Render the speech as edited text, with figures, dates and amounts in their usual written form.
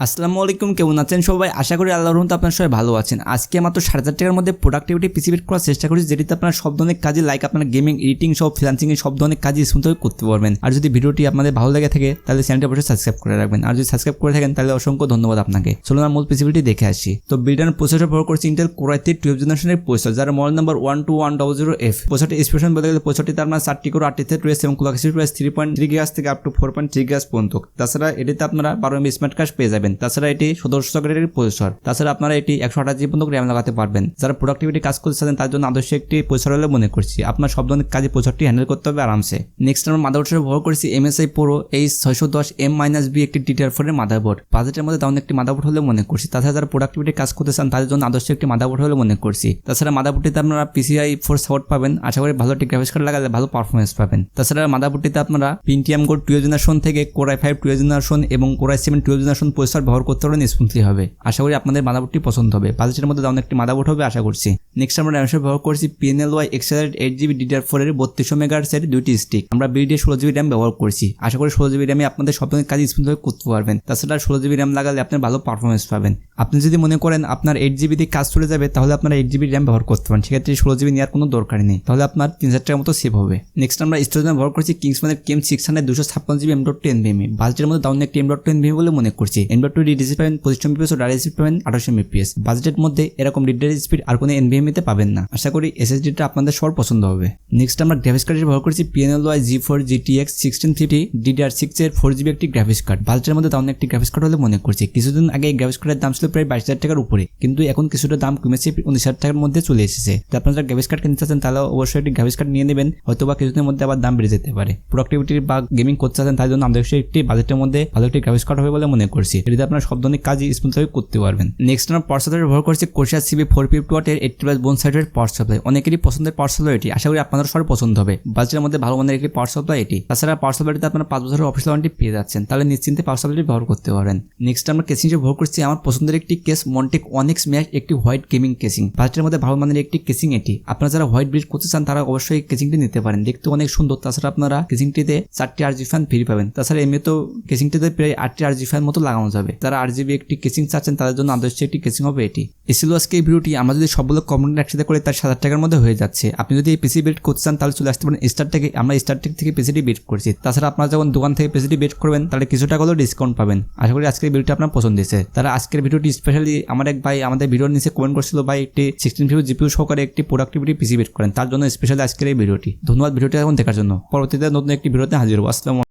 আসসালামু আলাইকুম, কেমন আছেন সবাই? আশা করি আল্লাহর রহমতে আপনারা সবাই ভালো আছেন। আজকে মাত্র 7,500 টাকার মধ্যে প্রোডাক্টিভিটি পিসি বিল্ড করার চেষ্টা করেছি, যেটিতে আপনারা সব ধরনের কাজে লাইক আপনার গেমিং, এডিটিং সব ফ্রিল্যান্সিং এর সব ধরনের কাজই স্মুথভাবে করতে পারবেন। আর যদি ভিডিওটি আপনাদের ভালো লেগে থাকে তাহলে চ্যানেলটি অবশ্যই সাবস্ক্রাইব করে রাখবেন। আর যদি সাবস্ক্রাইব করে থাকেন তাহলে অসংখ্য ধন্যবাদ আপনাকে। চলুন আমরা মূল পিসিবিলিটি দেখে আসি। তো বিল্ডার প্রসেসর ব্যবহার করছি ইন্টেল কোর i3 12 জেনারেশনের প্রসেসর, যার মডেল নাম্বার 12100F। প্রসেসরটি স্পেশাল বলতে গেলে প্রসেসরটিতে আপনার 4টি কোর 8টি থ্রেড রয়েছে এবং ক্লক স্পিড রয়েছে 3.3 GHz থেকে আপ টু 4.3 GHz পর্যন্ত। তাছাড়া এটিতে আপনারা 12 MB স্মার্ট কার্ড পেয়ে যাবেন। তাছাড়া এটি 1700 সকেটের প্রসেসর। তাছাড়া আপনারা এটি 128 GB পর্যন্ত র্যাম লাগাতে পারবেন। যারা প্রোডাক্টিভিটি কাজ করতে চান তার জন্য আদর্শ একটি প্রসেসর বলে মনে করছি। আপনার সব ধরনের কাজে প্রসেসরটি হ্যান্ডেল করতে হবে আরামসে। নেক্সট আমরা মাদারবোর্ড ব্যবহার করেছি MSI Pro H610M-B একটি DDR4 এর মাদারবোর্ড। বাজেটের মধ্যে দারুণ একটি মাদারবোর্ড হলে মনে করছি। তাছাড়া যারা প্রোডাক্টিভিটি কাজ করতে চান তাদের জন্য আদর্শ একটি মাদারবোর্ড হলে মনে করছি। তাছাড়া মাদারবোর্ডটিতে আপনারা PCI 4 সাপোর্ট পাবেন। আশা করি ভালো একটি গ্রাফিক্স কার্ড লাগালে ভালো পারফরমেন্স পাবেন। তাছাড়া মাদারবোর্ডটিতে আপনারা Pentium Core 12 জেনারেশন থেকে Core i5 12 জেনারেশন এবং Core i7 12 জেনারেশন প্রসেসর ব্যবহার করতে পারবেন স্মুথলি হবে। আশা করি আপনাদের মাদারবোর্ডটি পছন্দ হবে। বাজেটের মধ্যে দারুণ একটি মাদারবোর্ড হবে আশা করছি। নেক্সট আমরা র্যাম ব্যবহার করছি PNLY Accelerate 8GB DDR4 এর 3200 MHz এর দুইটি স্টিক। আমরা বিল্ডে 16GB র্যাম ব্যবহার করছি। আশা করি 16GB র্যামে আপনাদের সব ধরনের কাজ স্মুথভাবে করতে পারবেন। তাছাড়া 16GB র্যাম লাগালে আপনার ভালো পারফরমেন্স পাবেন। আপনি যদি মনে করেন আপনার 8GB দিয়ে কাজ চলে যাবে তাহলে আপনারা 8GB র্যাম ব্যবহার করতে পারেন। সেক্ষেত্রে 16GB নেওয়ার কোনো দরকার নেই, তাহলে আপনার 3000 টাকার মতো সেভ হবে। নেক্সট আমরা স্টোরেজ ব্যবহার করছি কিংসম্যানের KM600 256GB M.2 NVMe। বাজেটের মধ্যে দারুণ একটি M.2 NVMe বলে মনে করছি। M.2 DDC পাবেন 25 MBps ও ডাটা স্পিড পাবেন 28 MBps। বাজেটের মধ্যে এরকম ডিডার স্পিড আর কোনো NVMe তে পাবেন না। আশা করি SSD-টা আপনাদের সবার পছন্দ হবে। নেক্সট আমরা গ্রাফিক্স কার্ড ব্যবহার করছি PNLY G4 GTX 1650 DDR6 এর 4GB একটি গ্রাফিক্স কার্ড। বাজেটের মধ্যে দারুণ একটি গ্রাফিক্স কার্ড হলে মনে করছি। কিছুদিন আগে এই গ্রাফিক্স কার্ডের দাম ছিল প্রায় 22,000 টাকার উপরে, কিন্তু এখন কিছুটা দাম কমেছে 19,000 টাকার মধ্যে চলে এসেছে। তো আপনারা যারা গ্রাফিক্স কার্ড কিনতে চাচ্ছেন তাহলে অবশ্যই একটি গ্রাফিক্স কার্ড নিয়ে নেবেন, হয়তোবা কিছুদিনের মধ্যে আবার দাম বেড়ে যেতে পারে। প্রোডাক্টিভিটি বা গেমিং করতে চাচ্ছেন তার জন্য আমাদের একটি বাজেটের মধ্যে ভালো একটি গ্রাফিক্স কার্ড হবে বলে মনে করছি। এটিতে আপনারা সব ধরনের কাজই স্মুথভাবে করতে পারবেন। নেক্সট আমরা পাওয়ার সাপ্লাই ব্যবহার করছি Corsair CB450W এর 80+ বোন সাইডের পাওয়ার সাপ্লাই। অনেকেরই পছন্দের পাওয়ার সাপ্লাই এটি। আশা করি আপনাদের সবার পছন্দ হবে। বাজেটের মধ্যে ভালো মানের একটি পাওয়ার সাপ্লাই এটি। তাছাড়া পাওয়ার সাপ্লাইটিতে আপনারা 5 বছরের অফিসিয়াল ওয়ারেন্টি পেয়ে যাচ্ছেন, তাহলে নিশ্চিন্তে পাওয়ার সাপ্লাইটি ব্যবহার করতে পারেন। নেক্সট আমরা কেসিং ব্যবহার করছি আমার পছন্দের একটি কেস Montech 1X Max একটি হোয়াইট গেমিং কেসিং। বাজেটের মধ্যে ভালো মানের একটি কেসিং এটি। আপনারা যারা হোয়াইট বিল্ড করতে চান তারা অবশ্যই কেসিংটি নিতে পারেন, দেখতে অনেক সুন্দর। তাছাড়া আপনারা কেসিংটিতে 4টি RGB ফ্যান ফ্রি পাবেন। তাছাড়া এমনিতে কেসিংটিতে প্রায় 8টি RGB ফ্যান মতো লাগানো যাবে। যারা RGB একটি কেসিং চাচ্ছেন তাদের জন্য আদর্শ একটি কেসিং হবে এটি। এসিল আজকে এই ভিডিওটি আমরা যদি সবগুলো কম্পোনেন্ট একসাথে করে তার 7,000 টাকার মধ্যে হয়ে যাচ্ছে। আপনি যদি এই পিসি বিল্ড করতে চান তাহলে চলে আসতে পারেন স্টারটেকে। আমরা স্টারটেক থেকে পিসিটি বিল্ড করছি। তাছাড়া আপনারা যখন দোকান থেকে পিসিটি বিল্ড করবেন তাহলে কিছু টাকা হলেও ডিসকাউন্ট পাবেন। আশা করি আজকের ভিডিওটি আপনার পছন্দ হয়েছে। তারা আজকের ভিডিওটি স্পেশালি আমার এক ভাই আমাদের ভিডিওর নিচে কমেন্ট করছিল, ভাই একটি 16 GPU সহকারে একটি প্রোডাক্টিভিটি পিসি বিল্ড করেন, তার জন্য স্পেশালি আজকের এই ভিডিওটি। ধন্যবাদ ভিডিওটি এখন দেখার জন্য। পরবর্তীতে নতুন একটি ভিডিওতে হাজির হবো। আসসালামু